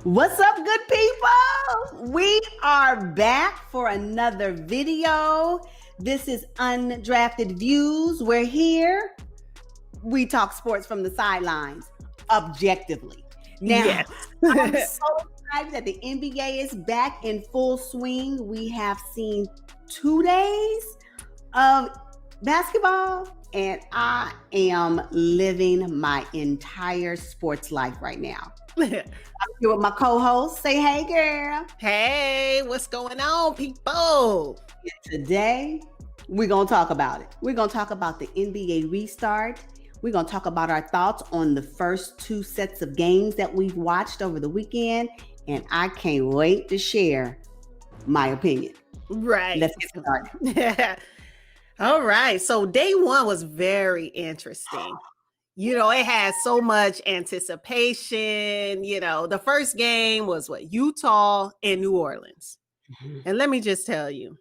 What's up, good people? We are back for another video. This is Undrafted Views. We're here. We talk sports from the sidelines, objectively. Now, Yes. I'm so excited that the NBA is back in full swing. We have seen 2 days of basketball, and I am living my entire sports life right now. I'm here with my co-host. Say hey, girl. Hey, what's going on, people? And today, we're going to talk about it. We're going to talk about the NBA restart. We're going to talk about our thoughts on the first 2 sets of games that we've watched over the weekend. And I can't wait to share my opinion. Right. Let's get started. All right. So day 1 was very interesting. You know, it had so much anticipation. You know, the first game was Utah and New Orleans. Mm-hmm. And let me just tell you,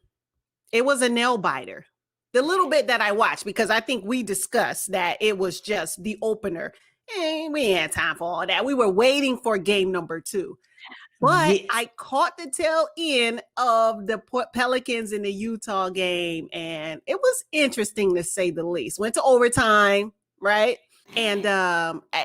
it was a nail biter. The little bit that I watched, because I think we discussed that it was just the opener. And we ain't had time for all that. We were waiting for game number 2. But yes, I caught the tail end of the Pelicans in the Utah game. And it was interesting to say the least. Went to overtime, right? And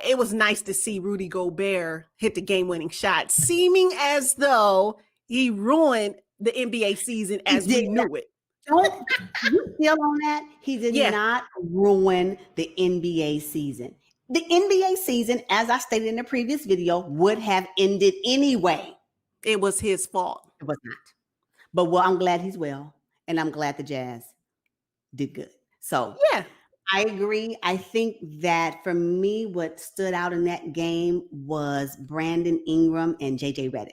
it was nice to see Rudy Gobert hit the game-winning shot, seeming as though he ruined the NBA season as we knew it. You feel on that? He did not ruin the NBA season. The NBA season, as I stated in the previous video, would have ended anyway. It was his fault. It was not. But I'm glad he's well, and I'm glad the Jazz did good. So yeah, I agree. I think that for me, what stood out in that game was Brandon Ingram and JJ Redick.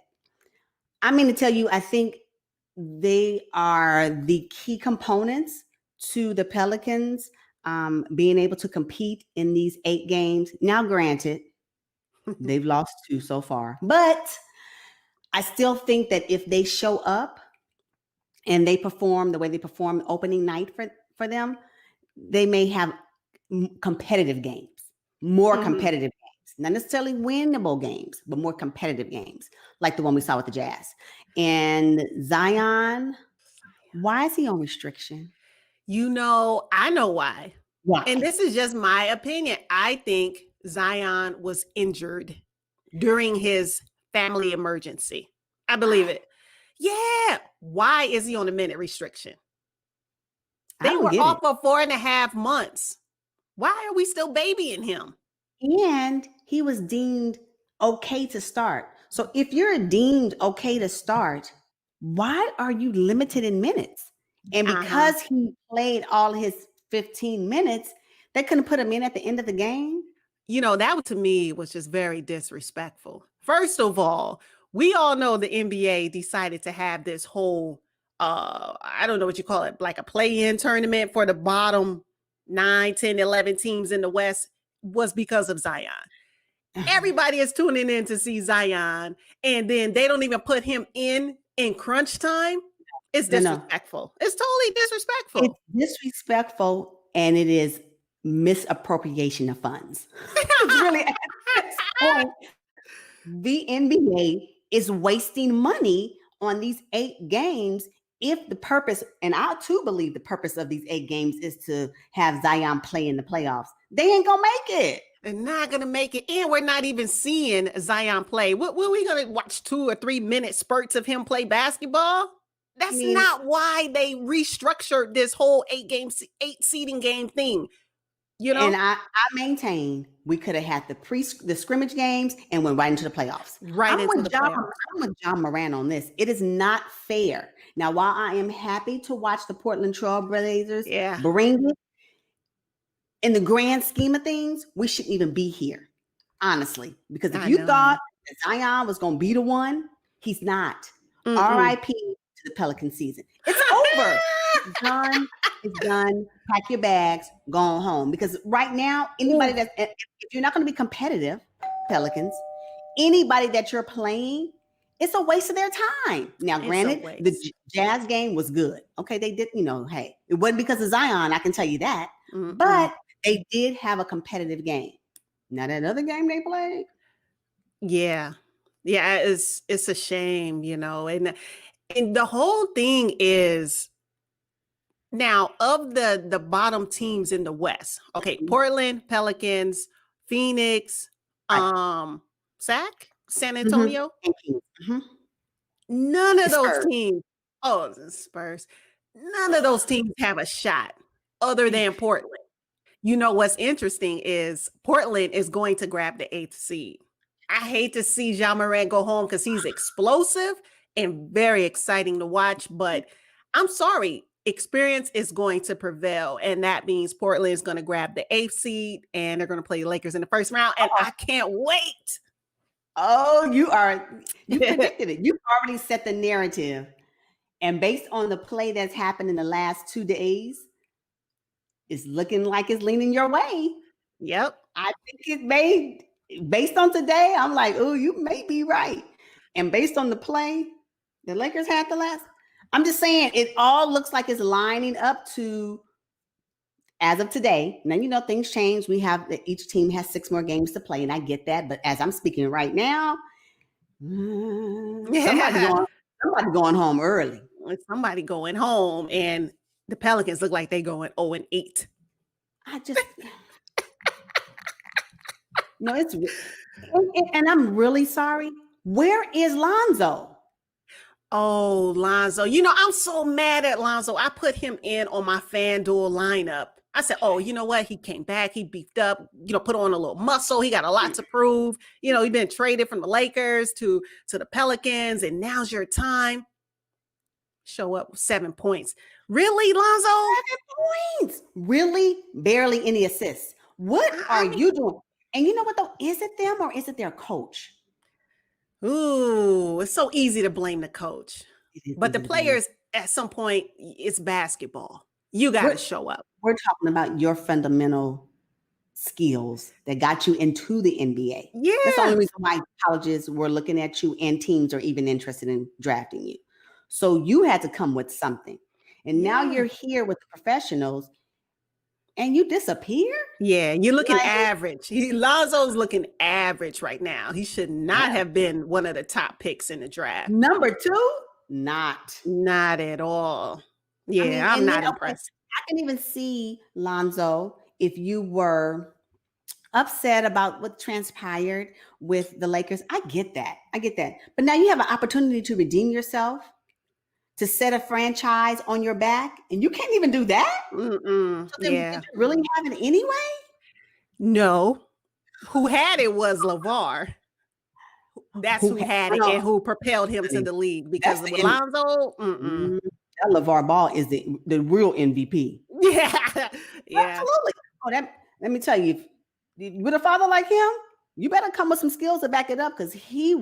I mean to tell you, I think they are the key components to the Pelicans being able to compete in these 8 games. Now, granted, they've lost 2 so far, but I still think that if they show up and they perform the way they performed opening night for them, they may have competitive games, more competitive games, not necessarily winnable games, but more competitive games, like the one we saw with the Jazz. And Zion, why is he on restriction? You know, I know why. Why? And this is just my opinion. I think Zion was injured during his family emergency. I believe it. Yeah. Why is he on a minute restriction? They were off for 4.5 months. Why are we still babying him? And he was deemed okay to start. So if you're deemed okay to start, why are you limited in minutes? And because he played all his 15 minutes, they couldn't put him in at the end of the game. You know, that to me was just very disrespectful. First of all, we all know the NBA decided to have this whole I don't know what you call it, like a play-in tournament for the bottom 9, 10, 11 teams in the West was because of Zion. Everybody is tuning in to see Zion, and then they don't even put him in crunch time. It's disrespectful. No. It's totally disrespectful. It's disrespectful, and it is misappropriation of funds. It's really at this point, the NBA is wasting money on these 8 games. If the purpose, and I too believe the purpose of these 8 games is to have Zion play in the playoffs, they ain't gonna make it. They're not gonna make it, and we're not even seeing Zion play. What we gonna watch 2 or 3 minute spurts of him play basketball? That's not why they restructured this whole 8 seeding game thing. You know, and I maintain we could have had the scrimmage games and went right into the playoffs. I'm with John Moran on this. It is not fair. Now, while I am happy to watch the Portland Trailblazers bring it, in the grand scheme of things, we shouldn't even be here, honestly. Because if you thought that Zion was going to be the one, he's not. R.I.P. to the Pelican season. It's over. It's done. It's done. Pack your bags, go on home. Because right now, anybody if you're not going to be competitive, Pelicans, anybody that you're playing, it's a waste of their time. Now, granted, the Jazz game was good. Okay, they did, hey, it wasn't because of Zion, I can tell you that. But they did have a competitive game. Now, that other game they played. Yeah. Yeah, it's a shame, and the whole thing is now of the bottom teams in the West. Okay, Mhm. Portland, Pelicans, Phoenix, Right. San Mhm. Antonio. And Kings. Mhm. None of And those Spurs. teams. Oh, the Spurs. None of those teams have a shot other than Portland. You know what's interesting is Portland is going to grab the 8th seed. I hate to see Jean Morant go home because he's explosive and very exciting to watch, but I'm sorry, experience is going to prevail. And that means Portland is going to grab the 8th seed and they're going to play the Lakers in the first round. And I can't wait. Oh, you predicted it. You've already set the narrative. And based on the play that's happened in the last 2 days, it's looking like it's leaning your way. Yep. I think based on today, I'm like, oh, you may be right. And based on the play, the Lakers had the last. I'm just saying it all looks like it's lining up to as of today. Now, things change. Each team has 6 more games to play, and I get that. But as I'm speaking right now, somebody going home early. Somebody going home, and the Pelicans look like they going 0-8. I just no, and I'm really sorry. Where is Lonzo? Oh, Lonzo. I'm so mad at Lonzo. I put him in on my FanDuel lineup. I said, oh, you know what? He came back. He beefed up, put on a little muscle. He got a lot to prove. He's been traded from the Lakers to the Pelicans, and now's your time. Show up with 7 points. Really, Lonzo? 7 points. Really? Barely any assists. What are you doing? And you know what, though? Is it them or is it their coach? Ooh, it's so easy to blame the coach. But the players, at some point, it's basketball. You got to show up. We're talking about your fundamental skills that got you into the NBA. Yeah. That's the only reason why colleges were looking at you and teams are even interested in drafting you. So you had to come with something. And now you're here with the professionals and you disappear? Yeah, you're looking average. Lonzo's looking average right now. He should not have been one of the top picks in the draft. Number 2? Not at all. Yeah, I'm not impressed. I can even see, Lonzo, if you were upset about what transpired with the Lakers. I get that. But now you have an opportunity to redeem yourself, to set a franchise on your back, and you can't even do that? So did you really have it anyway? No. Who had it was LeVar. That's who had it and who propelled him to the league. Because with Lonzo, that LeVar Ball is the real MVP. Yeah. Absolutely. Oh, let me tell you, with a father like him, you better come with some skills to back it up because he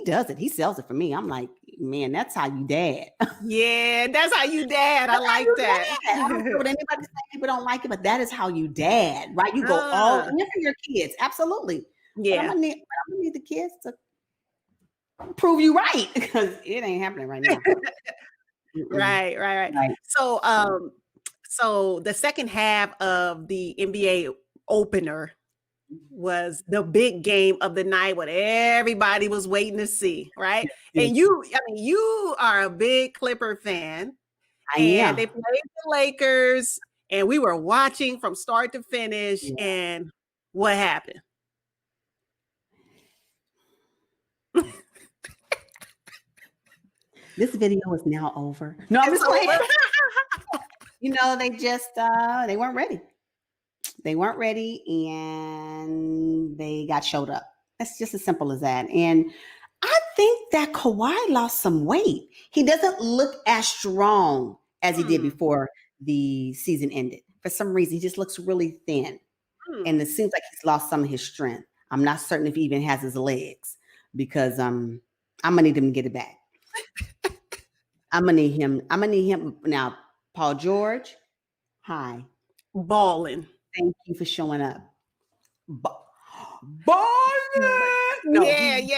does it. He sells it for me. I'm like, man, that's how you dad. Yeah, that's how you dad. I like that. I don't care what anybody say. People don't like it, but that is how you dad, right? You go all in for your kids. Absolutely. Yeah. But I'm gonna need the kids to prove you right because it ain't happening right now. Right. So the second half of the NBA opener was the big game of the night, what everybody was waiting to see, right? And you are a big Clipper fan. And they played the Lakers, and we were watching from start to finish. Yeah. And what happened? This video is now over. No, I'm just playing. They just they weren't ready. They weren't ready, and they got showed up. That's just as simple as that. And I think that Kawhi lost some weight. He doesn't look as strong as he did before the season ended. For some reason, he just looks really thin. And it seems like he's lost some of his strength. I'm not certain if he even has his legs because I'm gonna need him to get it back. I'm gonna need him now. Paul George, hi. Balling. Thank you for showing up. Balling. No, yeah. He's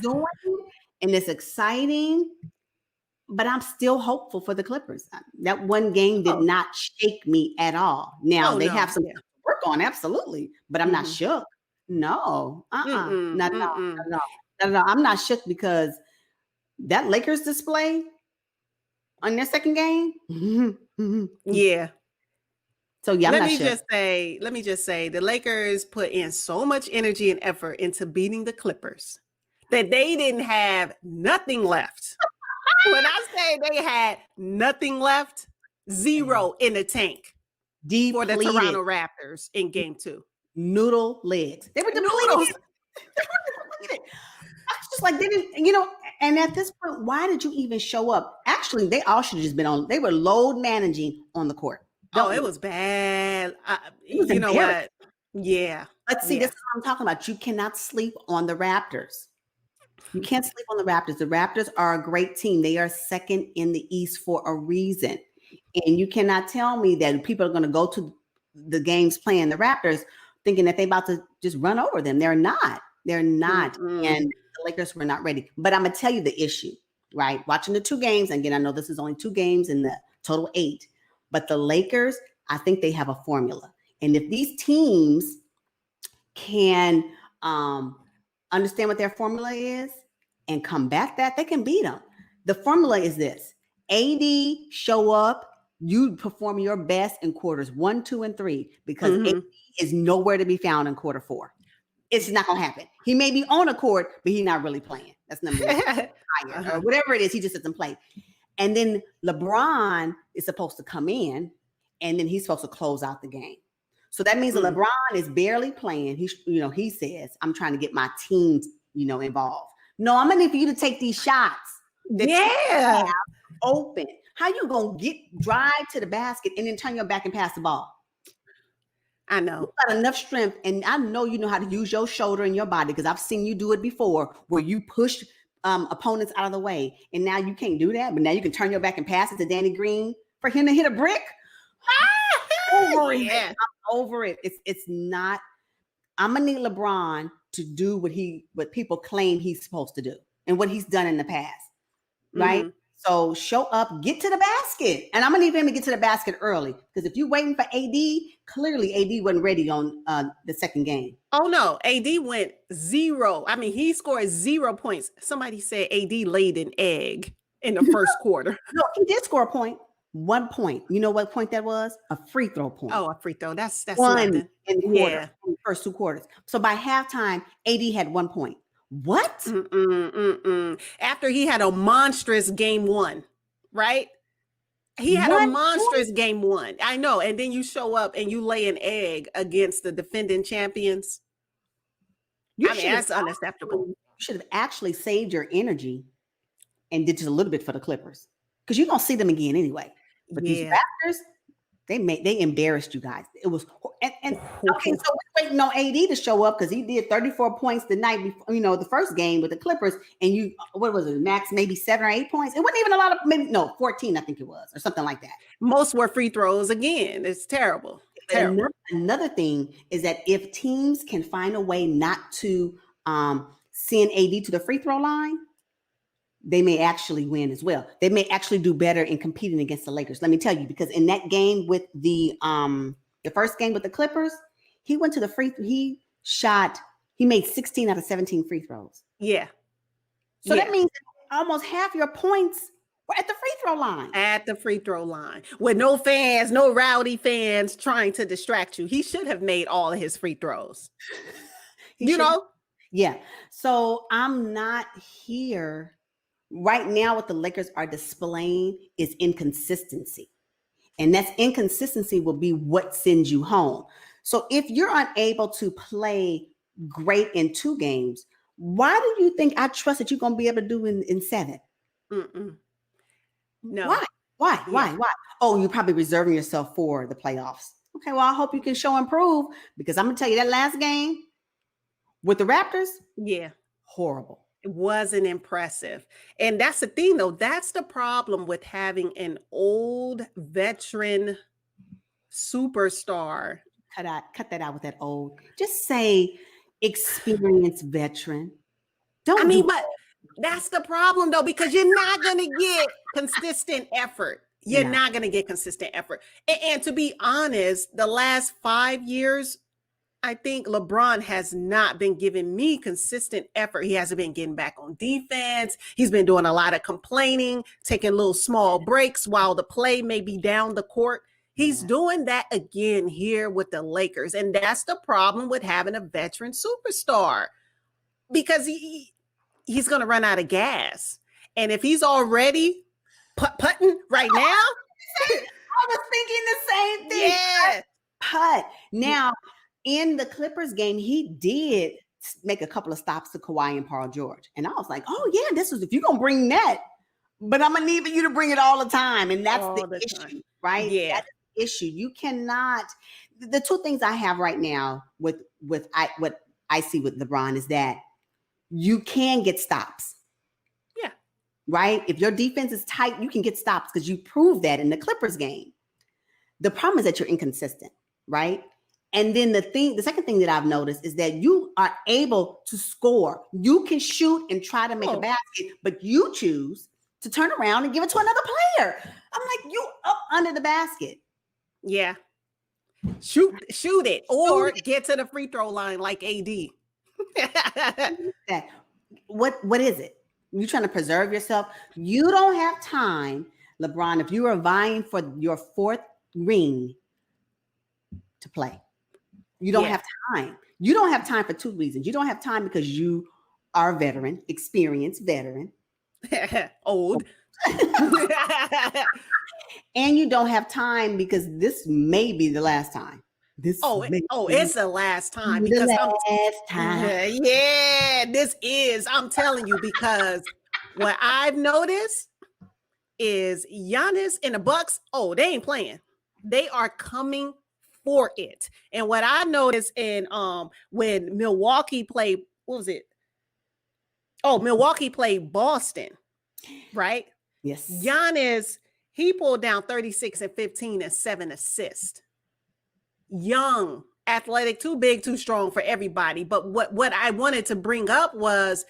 doing it, and it's exciting. But I'm still hopeful for the Clippers. That one game did not shake me at all. Now they have some to work on, absolutely, but I'm not shook. No, Mm-mm, no, no, mm-mm. no, no, no. I'm not shook because that Lakers display on their second game. Yeah. So yeah, I'm Let not me shook. just say the Lakers put in so much energy and effort into beating the Clippers that they didn't have nothing left. When I say they had nothing left, zero in the tank for the Depleted Toronto Raptors in game 2. noodle legs. They were depleted. Noodles. They were depleted. I was just like, they didn't, and at this point, why did you even show up? Actually, they all should have just been on, they were load managing on the court. Oh, it was bad. It was You know embarrassing. what? Yeah. Let's see, Yeah. this is what I'm talking about. You cannot sleep on the Raptors. You can't sleep on the Raptors. The Raptors are a great team. They are second in the East for a reason. And you cannot tell me that people are going to go to the games playing the Raptors thinking that they're about to just run over them. They're not. They're not. Mm-mm. And the Lakers were not ready. But I'm going to tell you the issue, right? Watching the 2 games, again, I know this is only 2 games in the total 8, but the Lakers, I think they have a formula. And if these teams can understand what their formula is and combat that, they can beat them. The formula is this: AD show up, you perform your best in quarters 1, 2, and 3, because AD is nowhere to be found in quarter 4. It's not gonna happen. He may be on a court, but he's not really playing. That's number 1. Or whatever it is, he just doesn't play. And then LeBron is supposed to come in, and then he's supposed to close out the game. So that means that LeBron is barely playing. He says, I'm trying to get my team, involved. No, I'm gonna need for you to take these shots that you have open. How you gonna drive to the basket and then turn your back and pass the ball? I know. You got enough strength, and I know you know how to use your shoulder and your body, because I've seen you do it before, where you push opponents out of the way, and now you can't do that. But now you can turn your back and pass it to Danny Green for him to hit a brick. Over it. I'm over it. It's not. I'm gonna need LeBron to do what people claim he's supposed to do and what he's done in the past, right? So show up, get to the basket, and I'm gonna need him to get to the basket early, because if you're waiting for AD, clearly AD wasn't ready on the second game. Oh no, AD went 0. I mean, he scored 0 points. Somebody said AD laid an egg in the first quarter. No, he did score a point. 1 point. You know what point that was? A free throw point. Oh, a free throw. That's one nothing. in the quarter, in the first 2 quarters. So by halftime, AD had 1 point. What? After he had a monstrous game 1, right? He had a monstrous game 1. I know. And then you show up and you lay an egg against the defending champions. That's unacceptable. You should have actually saved your energy and did just a little bit for the Clippers, because you're gonna see them again anyway. But these Raptors, they embarrassed you guys. It was okay. So we're waiting on AD to show up, because he did 34 points the night before, the first game with the Clippers, and what was it, max maybe 7 or 8 points? It wasn't even a lot of 14, I think it was, or something like that. Most were free throws again. It's terrible. Another thing is that if teams can find a way not to send AD to the free throw line, they may actually win as well. They may actually do better in competing against the Lakers. Let me tell you, because in that game with the first game with the Clippers, he went to the he made 16 out of 17 free throws. Yeah. So that means almost half your points were at the free throw line. At the free throw line. With no fans, no rowdy fans trying to distract you. He should have made all of his free throws. Yeah. So I'm not here. Right now, what the Lakers are displaying is inconsistency. And that's inconsistency will be what sends you home. So if you're unable to play great in 2 games, why do you think I trust that you're going to be able to do in 7? No. Why? Oh, you're probably reserving yourself for the playoffs. Okay, well, I hope you can show improve, because I'm going to tell you that last game with the Raptors, horrible. It wasn't impressive. And that's the thing, though. That's the problem with having an old veteran superstar. Cut that out with that old. Just say experienced veteran. But that's the problem, though, because you're not going to get consistent effort. You're not going to get consistent effort. And to be honest, the last 5 years, I think LeBron has not been giving me consistent effort. He hasn't been getting back on defense. He's been doing a lot of complaining, taking little small breaks while the play may be down the court. He's doing that again here with the Lakers. And that's the problem with having a veteran superstar, because he's going to run out of gas. And if he's already putting right now. I was thinking the same thing. Yeah. Putt. Now, in the Clippers game, he did make a couple of stops to Kawhi and Paul George. And I was like, oh, yeah, this is, if you're going to bring that, but I'm going to need you to bring it all the time. And that's the issue, right? Yeah. That's the issue. You cannot, the two things I have right now with what I see with LeBron is that you can get stops. Yeah. Right? If your defense is tight, you can get stops because you proved that in the Clippers game. The problem is that you're inconsistent, right? And then the second thing that I've noticed is that you are able to score. You can shoot and try to make a basket, but you choose to turn around and give it to another player. I'm like, you up under the basket. Yeah. Shoot it or get to the free throw line like AD. What is it? You're trying to preserve yourself. You don't have time, LeBron, if you are vying for your fourth ring to play. You don't have time. You don't have time for two reasons. You don't have time because you are a veteran, experienced veteran. Old. And you don't have time because this may be the last time. It's the last time. Because this is, I'm telling you, because what I've noticed is Giannis and the Bucks, they ain't playing. They are coming for it. And what I noticed in when Milwaukee played, what was it? Milwaukee played Boston, right? Yes. Giannis, he pulled down 36 and 15 and 7 assists. Young, athletic, too big, too strong for everybody. But what I wanted to bring up was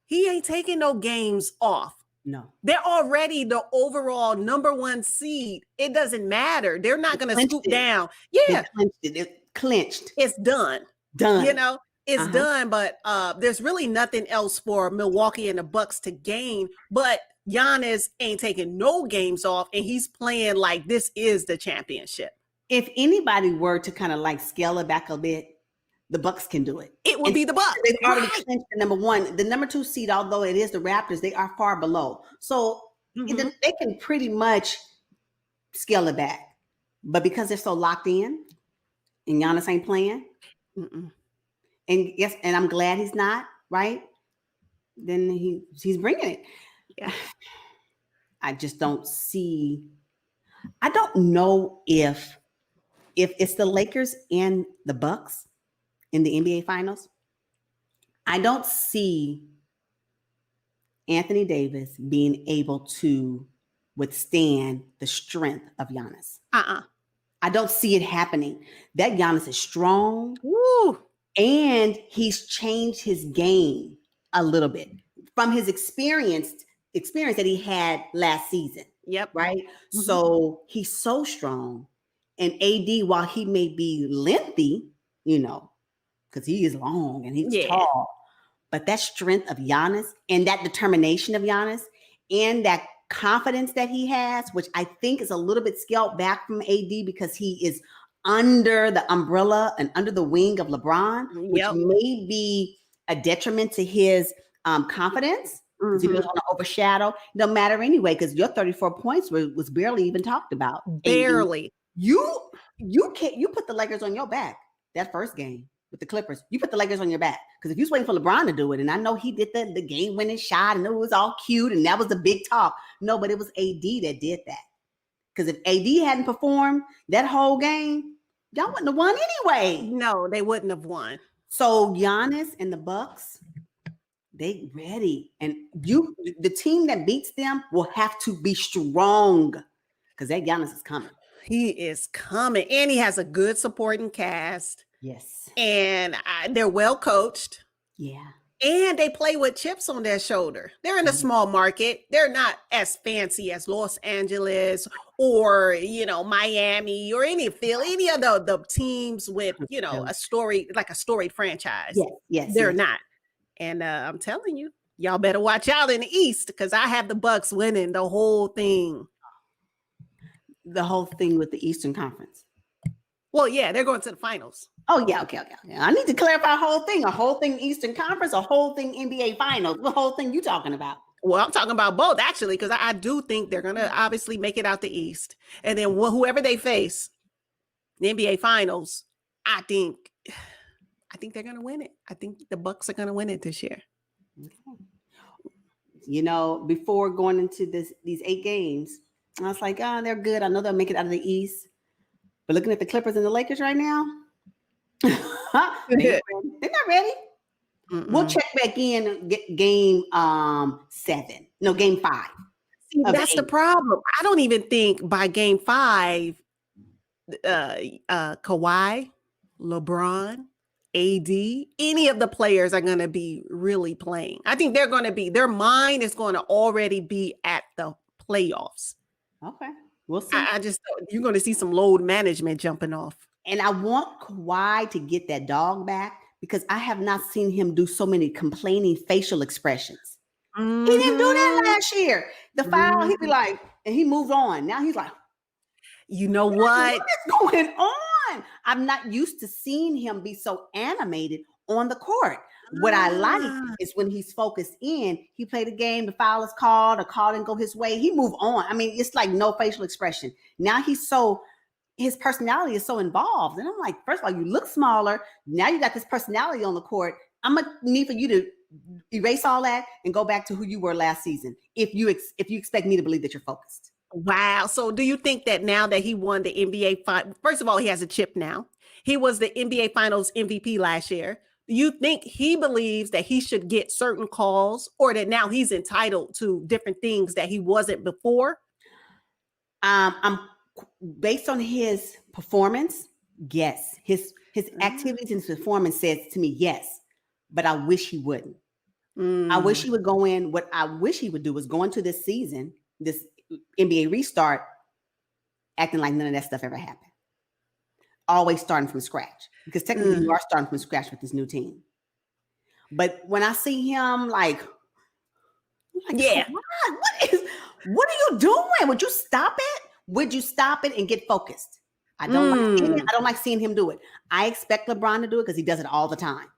he ain't taking no games off. No. They're already the overall number one seed. It doesn't matter. They're not going to scoop down. Yeah. It clinched. It's done. Done. It's done. But there's really nothing else for Milwaukee and the Bucks to gain. But Giannis ain't taking no games off. And he's playing like this is the championship. If anybody were to kind of like scale it back a bit, the Bucks can do it. It would be the Bucks. They've already clinched the number one. The number two seed, although it is the Raptors, they are far below. So they can pretty much scale it back. But because they're so locked in and Giannis ain't playing, and yes, and I'm glad he's not, right? Then he's bringing it. Yeah. I just don't see. I don't know if it's the Lakers and the Bucks in the NBA Finals. I don't see Anthony Davis being able to withstand the strength of Giannis. I don't see it happening. That Giannis is strong. Woo. And he's changed his game a little bit from his experience that he had last season. Yep. Right. So he's so strong. And AD, while he may be lengthy, because he is long and he's tall, but that strength of Giannis and that determination of Giannis and that confidence that he has, which I think is a little bit scaled back from AD because he is under the umbrella and under the wing of LeBron, which may be a detriment to his confidence. Because he doesn't want to overshadow. No matter anyway, because your 34 points was barely even talked about. Barely. You put the Lakers on your back that first game with the Clippers. You put the Lakers on your back because if you was waiting for LeBron to do it, and I know he did the game-winning shot, and it was all cute, and that was the big talk. No, but it was AD that did that. Because if AD hadn't performed that whole game, y'all wouldn't have won anyway. No, they wouldn't have won. So Giannis and the Bucks, they ready, and the team that beats them will have to be strong because that Giannis is coming. He is coming, and he has a good supporting cast. Yes, and they're well coached. Yeah, And they play with chips on their shoulder. They're in a small market. They're not as fancy as Los Angeles or, Miami or any of the teams with, a storied franchise. Yes. They're not. And I'm telling you, y'all better watch out in the East because I have the Bucks winning the whole thing. The whole thing with the Eastern Conference. Well, yeah, they're going to the finals. Oh, yeah. Okay. I need to clarify a whole thing Eastern Conference, a whole thing NBA Finals. The whole thing you talking about? Well, I'm talking about both, actually, because I do think they're going to obviously make it out the East. And then whoever they face, the NBA Finals, I think they're going to win it. I think the Bucks are going to win it this year. Okay. Before going into these 8 games, I was like, oh, they're good. I know they'll make it out of the East. But looking at the Clippers and the Lakers right now, they're not ready. Mm-mm. We'll check back in game 7. No, game 5. See, that's the problem. I don't even think by game 5, Kawhi, LeBron, AD, any of the players are going to be really playing. I think their mind is going to already be at the playoffs. Okay. We'll see. I just you're going to see some load management jumping off. And I want Kawhi to get that dog back because I have not seen him do so many complaining facial expressions. Mm-hmm. He didn't do that last year. The foul, he'd be like, and he moved on. Now he's like, you know what is going on? I'm not used to seeing him be so animated on the court. What I like is when he's focused in, he played a game, the foul is called, or call didn't go his way, he moved on. I mean, it's like no facial expression. Now his personality is so involved. And I'm like, first of all, you look smaller. Now you got this personality on the court. I'm going to need for you to erase all that and go back to who you were last season. If you expect me to believe that you're focused. Wow. So do you think that now that he won the NBA first of all, he has a chip now. He was the NBA Finals MVP last year. Do you think he believes that he should get certain calls or that now he's entitled to different things that he wasn't before? I'm based on his performance. Yes. His activities and his performance says to me, yes, but I wish he wouldn't. I wish he would go in. What I wish he would do is go into this season, this NBA restart, acting like none of that stuff ever happened. Always starting from scratch, because technically you are starting from scratch with this new team. But when I see him, yeah, what are you doing? Would you stop it? Would you stop it and get focused? I don't like seeing him do it. I expect LeBron to do it because he does it all the time.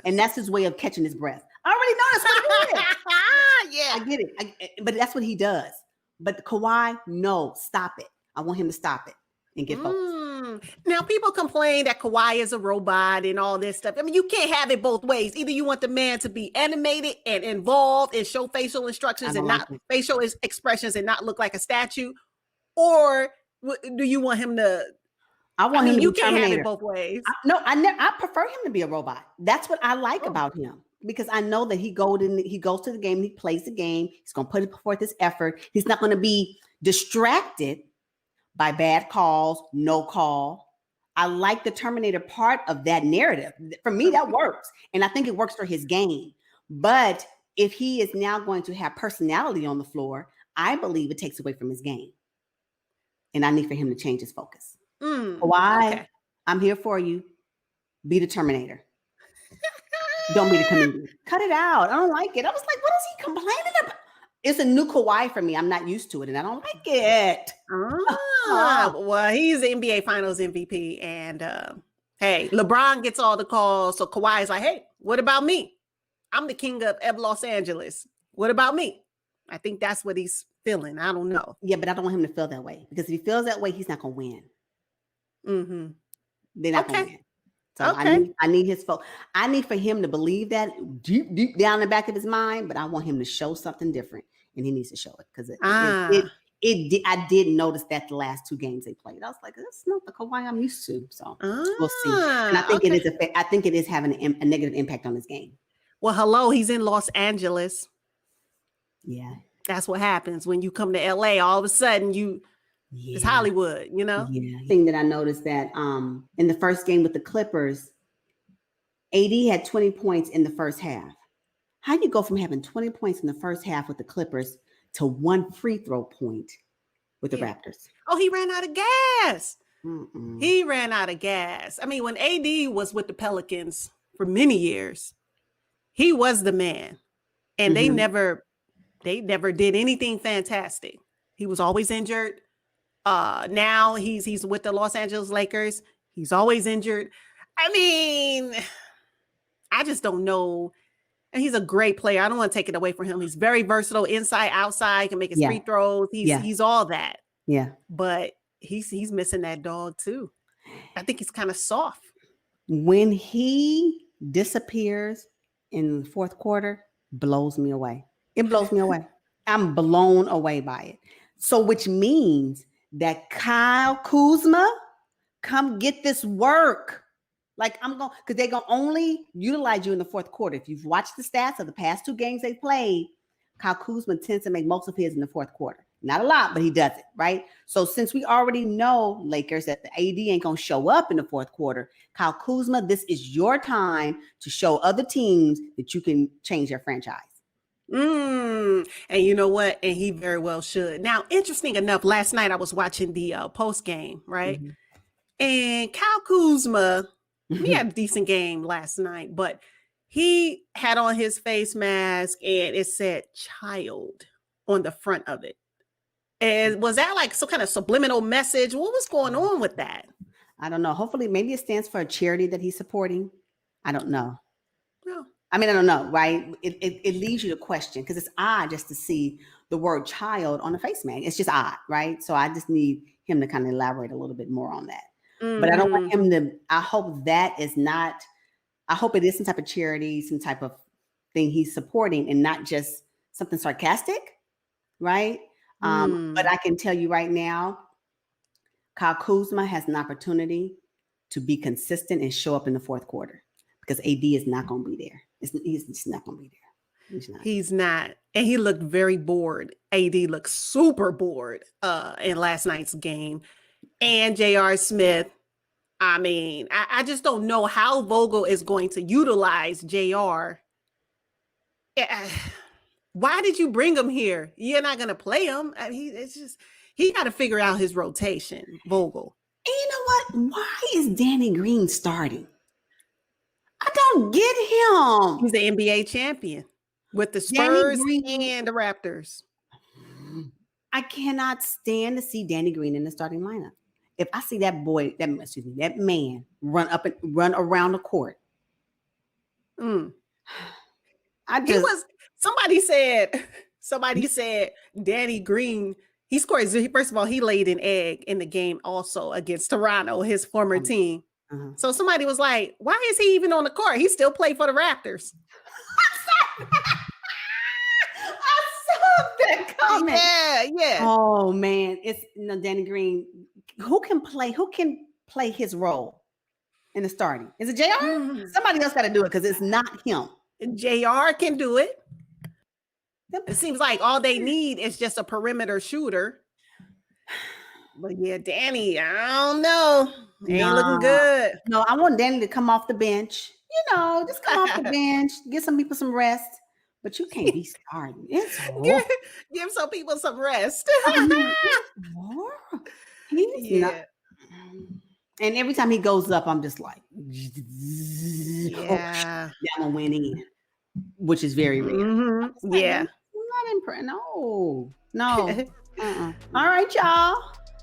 And that's his way of catching his breath. I already know that's what he is. Yeah, I get it. But that's what he does. But Kawhi, no, stop it. I want him to stop it and get focused. Now, people complain that Kawhi is a robot and all this stuff. I mean, you can't have it both ways. Either you want the man to be animated and involved and show facial instructions and not facial expressions and not look like a statue, or do you want him to? I want him to be you can't have it both ways. I prefer him to be a robot. That's what I like about him, because I know that he goes to the game, he plays the game, he's going to put forth his effort. He's not going to be distracted by bad calls, no call. I like the Terminator part of that narrative. For me, that works. And I think it works for his game. But if he is now going to have personality on the floor, I believe it takes away from his game. And I need for him to change his focus. Why? Okay. I'm here for you. Be the Terminator. Don't be the comedian. Cut it out. I don't like it. I was like, what is he complaining about? It's a new Kawhi for me. I'm not used to it, and I don't like it. Well, he's the NBA Finals MVP, and hey, LeBron gets all the calls, so Kawhi's like, hey, what about me? I'm the king of Los Angeles. What about me? I think that's what he's feeling. I don't know. Yeah, but I don't want him to feel that way, because if he feels that way, he's not going to win. Mm-hmm. They're not going to win. So I need his folks. I need for him to believe that deep down in the back of his mind, but I want him to show something different, and he needs to show it, because I did notice that the last 2 games they played. I was like, that's not the Kawhi I'm used to. So we'll see. And I think it is having a negative impact on his game. Well, hello, he's in Los Angeles. Yeah, that's what happens when you come to LA. All of a sudden, it's Hollywood, you know? Yeah. Thing that I noticed that in the first game with the Clippers, AD had 20 points in the first half. How do you go from having 20 points in the first half with the Clippers to 1 free throw point with the Raptors? Oh, he ran out of gas. Mm-mm. He ran out of gas. I mean, when AD was with the Pelicans for many years, he was the man. And they never did anything fantastic. He was always injured. Now he's with the Los Angeles Lakers. He's always injured. I mean, I just don't know. And he's a great player. I don't want to take it away from him. He's very versatile, inside, outside, can make his free throws. He's all that. Yeah. But he's missing that dog too. I think he's kind of soft. When he disappears in the fourth quarter, blows me away. It blows me away. I'm blown away by it. So which means that Kyle Kuzma, come get this work. Like because they're going to only utilize you in the fourth quarter. If you've watched the stats of the past 2 games they played, Kyle Kuzma tends to make most of his in the fourth quarter. Not a lot, but he does it, right? So since we already know, Lakers, that the AD ain't going to show up in the fourth quarter, Kyle Kuzma, this is your time to show other teams that you can change their franchise. And you know what? And he very well should. Now, interesting enough, last night I was watching the post game, right? And Kyle Kuzma, he had a decent game last night, but he had on his face mask and it said child on the front of it. And was that like some kind of subliminal message? What was going on with that? I don't know. Hopefully, maybe it stands for a charity that he's supporting. I don't know. No. I mean, I don't know, right? It leaves you to question because it's odd just to see the word child on a face mask. It's just odd, right? So I just need him to kind of elaborate a little bit more on that. But I don't want him to, I hope that is not, I hope it is some type of charity, some type of thing he's supporting and not just something sarcastic, right? But I can tell you right now, Kyle Kuzma has an opportunity to be consistent and show up in the fourth quarter because AD is not going to be there. He's just not going to be there. He's not. And he looked very bored. AD looked super bored in last night's game. And J.R. Smith, I mean, I just don't know how Vogel is going to utilize J.R. Why did you bring him here? You're not going to play him. I mean, it's just, he got to figure out his rotation, Vogel. And you know what? Why is Danny Green starting? I don't get him. He's the NBA champion with the Spurs and the Raptors. I cannot stand to see Danny Green in the starting lineup. If I see that man run around the court. Somebody said Danny Green, he scored. First of all, he laid an egg in the game also against Toronto, his former team. So somebody was like, why is he even on the court? He still played for the Raptors. I saw that comment. Yeah. Oh man, it's Danny Green. Who can play his role in the starting? Is it JR? Somebody else got to do it because it's not him. JR can do it. It seems like all they need is just a perimeter shooter. But yeah, Danny, I don't know. Ain't looking good. No, I want Danny to come off the bench. Just come off the bench, give some people some rest. But you can't be starting. Give some people some rest. He's not. And every time he goes up, I'm just like, yeah, I'm gonna win in, which is very rare. I'm not impressed. No. All right, y'all.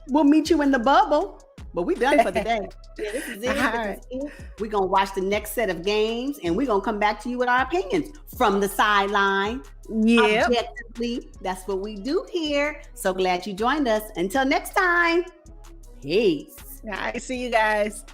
We'll meet you in the bubble. But we done for the day. Yeah, this is it. We're going to watch the next set of games and we're going to come back to you with our opinions from the sideline. Yeah. Objectively, that's what we do here. So glad you joined us. Until next time. Peace. I see you guys.